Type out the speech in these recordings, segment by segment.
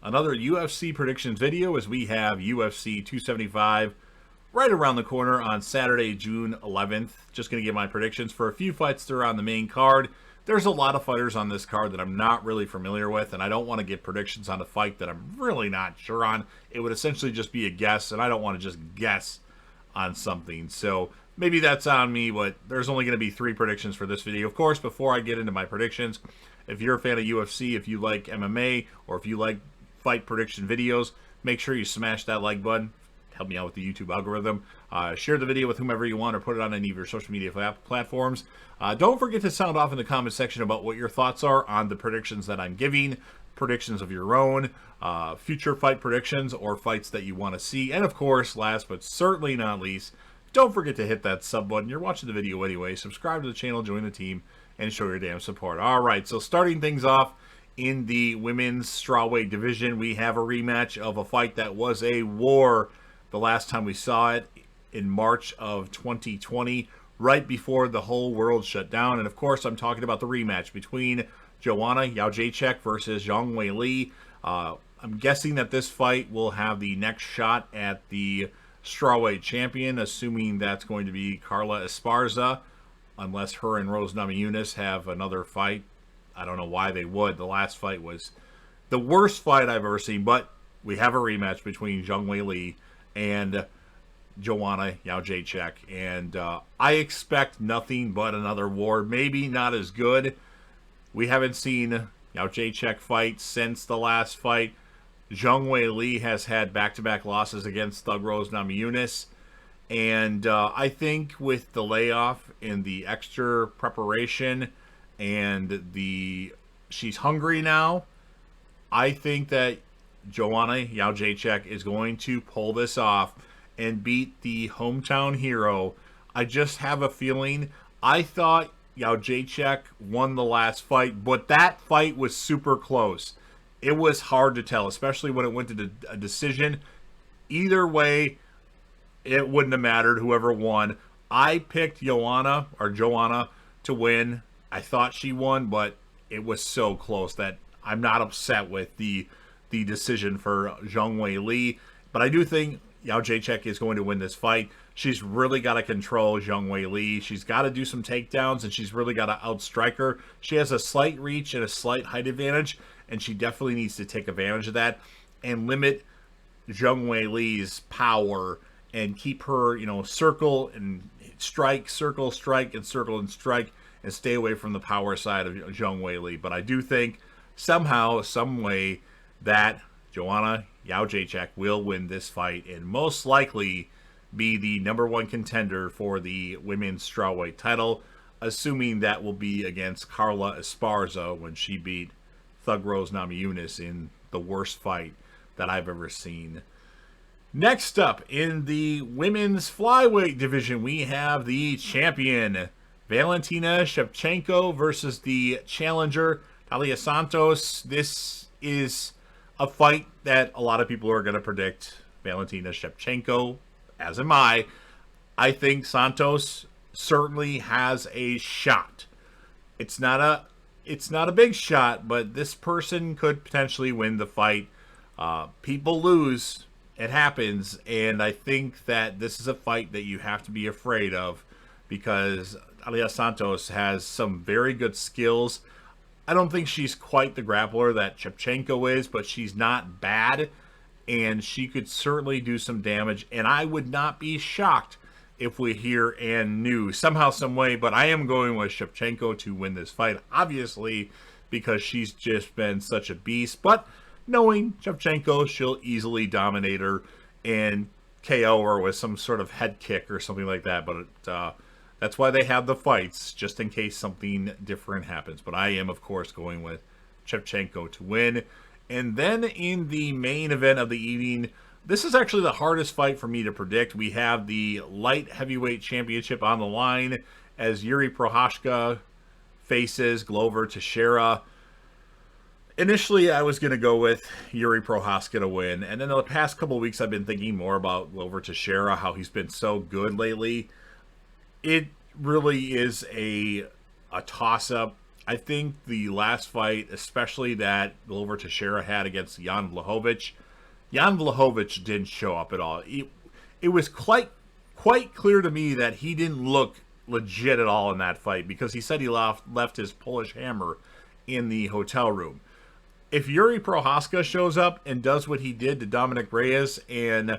another UFC predictions video as we have UFC 275 right around the corner on Saturday, June 11th. Just going to give my predictions for a few fights that are on the main card. There's a lot of fighters on this card that I'm not really familiar with, and I don't want to give predictions on a fight that I'm really not sure on. It would essentially just be a guess, and I don't want to just guess on something. So maybe that's on me, but there's only going to be 3 predictions for this video. Of course, before I get into my predictions, if you're a fan of UFC, if you like MMA, or if you like fight prediction videos, make sure you smash that like button. Help me out with the YouTube algorithm. Share the video with whomever you want or put it on any of your social media platforms. Don't forget to sound off in the comment section about what your thoughts are on the predictions that I'm giving, predictions of your own, future fight predictions or fights that you want to see. And of course, last but certainly not least, don't forget to hit that sub button. You're watching the video anyway. Subscribe to the channel, join the team, and show your damn support. All right, so starting things off in the women's strawweight division, we have a rematch of a fight that was a war the last time we saw it in March of 2020, right before the whole world shut down. And of course, I'm talking about the rematch between Joanna Jędrzejczyk versus Zhang Weili. I'm guessing that this fight will have the next shot at the strawweight champion, assuming that's going to be Carla Esparza, unless her and Rose Namajunas have another fight. I don't know why they would. The last fight was the worst fight I've ever seen, but we have a rematch between Zhang Weili and Joanna Jędrzejczyk, and I expect nothing but another war. Maybe not as good. We haven't seen Jędrzejczyk fight since the last fight. Zhang Weili has had back-to-back losses against Thug Rose Namajunas, and I think with the layoff and the extra preparation and she's hungry now, I think that Joanna Jędrzejczyk is going to pull this off and beat the hometown hero. I just have a feeling. I thought Jędrzejczyk won the last fight, but that fight was super close. It was hard to tell, especially when it went to a decision. Either way, it wouldn't have mattered whoever won. I picked Joanna to win. I thought she won, but it was so close that I'm not upset with the decision for Zhang Weili. But I do think Jędrzejczyk is going to win this fight. She's really got to control Zhang Weili. She's got to do some takedowns, and she's really got to outstrike her. She has a slight reach and a slight height advantage, and she definitely needs to take advantage of that and limit Zhang Weili's power and keep her, circle and strike, circle, strike, and circle and strike, and stay away from the power side of Zhang Weili. But I do think somehow, some way, that Joanna Jędrzejczyk will win this fight and most likely be the #1 contender for the women's strawweight title, assuming that will be against Carla Esparza when she beat Thug Rose Namajunas in the worst fight that I've ever seen. Next up in the women's flyweight division, we have the champion Valentina Shevchenko versus the challenger Talia Santos. This is a fight that a lot of people are going to predict Valentina Shevchenko, as am I. I think Santos certainly has a shot. It's not a big shot, but this person could potentially win the fight. People lose. It happens. And I think that this is a fight that you have to be afraid of because Talia Santos has some very good skills. I don't think she's quite the grappler that Shevchenko is, but she's not bad, and she could certainly do some damage, and I would not be shocked if we hear Ann New somehow, some way, but I am going with Shevchenko to win this fight, obviously, because she's just been such a beast, but knowing Shevchenko, she'll easily dominate her and KO her with some sort of head kick or something like that, but that's why they have the fights, just in case something different happens. But I am, of course, going with Shevchenko to win. And then in the main event of the evening, this is actually the hardest fight for me to predict. We have the light heavyweight championship on the line as Yuri Prochazka faces Glover Teixeira. Initially, I was going to go with Yuri Prochazka to win. And then the past couple of weeks, I've been thinking more about Glover Teixeira, how he's been so good lately. It really is a toss-up. I think the last fight, especially that Glover Teixeira had against Jan Blachowicz didn't show up at all. It was quite clear to me that he didn't look legit at all in that fight because he said he left his Polish hammer in the hotel room. If Yuri Prochazka shows up and does what he did to Dominic Reyes and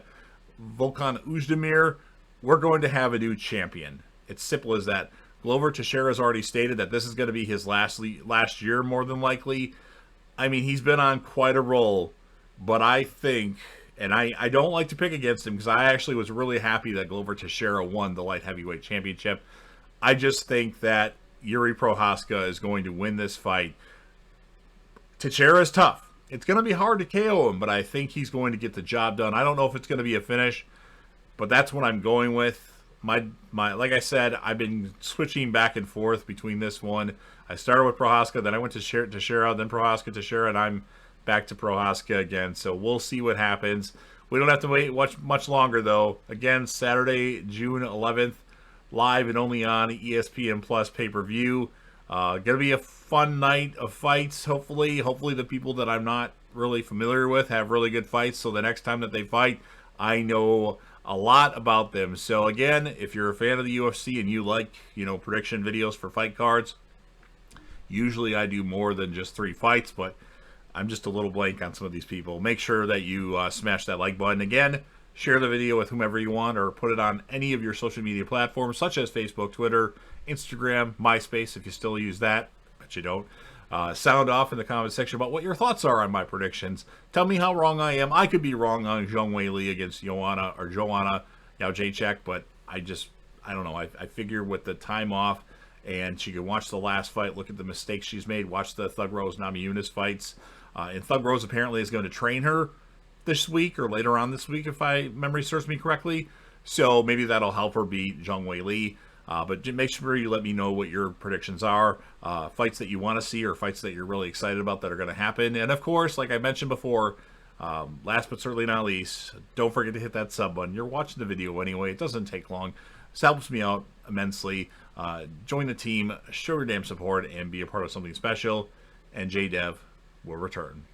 Volkan Oezdemir, we're going to have a new champion. It's simple as that. Glover Teixeira has already stated that this is going to be his last year, more than likely. I mean, he's been on quite a roll, but I think, and I don't like to pick against him because I actually was really happy that Glover Teixeira won the light heavyweight championship. I just think that Yuri Prochazka is going to win this fight. Teixeira is tough. It's going to be hard to KO him, but I think he's going to get the job done. I don't know if it's going to be a finish, but that's what I'm going with. My like I said, I've been switching back and forth between this one. I started with Prochazka, then I went to Teixeira, then Prochazka, Teixeira, and I'm back to Prochazka again. So we'll see what happens. We don't have to wait much longer, though. Again, Saturday, June 11th, live and only on ESPN Plus pay-per-view. Gonna be a fun night of fights. Hopefully the people that I'm not really familiar with have really good fights. So the next time that they fight, I know a lot about them. So again, if you're a fan of the UFC and you like, prediction videos for fight cards, usually I do more than just 3 fights, but I'm just a little blank on some of these people. Make sure that you smash that like button. Again, share the video with whomever you want or put it on any of your social media platforms such as Facebook, Twitter, Instagram, MySpace if you still use that. Bet you don't. Sound off in the comment section about what your thoughts are on my predictions. Tell me how wrong I am. I could be wrong on Zhang Weili against Joanna Jędrzejczyk, but I don't know. I figure with the time off and she can watch the last fight, look at the mistakes she's made, watch the Thug Rose Namajunas fights. And Thug Rose apparently is going to train her this week or later on this week, if memory serves me correctly. So maybe that'll help her beat Zhang Weili. But make sure you let me know what your predictions are, fights that you want to see or fights that you're really excited about that are going to happen. And of course, like I mentioned before, last but certainly not least, don't forget to hit that sub button. You're watching the video anyway. It doesn't take long. This helps me out immensely. Join the team, show your damn support, and be a part of something special. And JDev will return.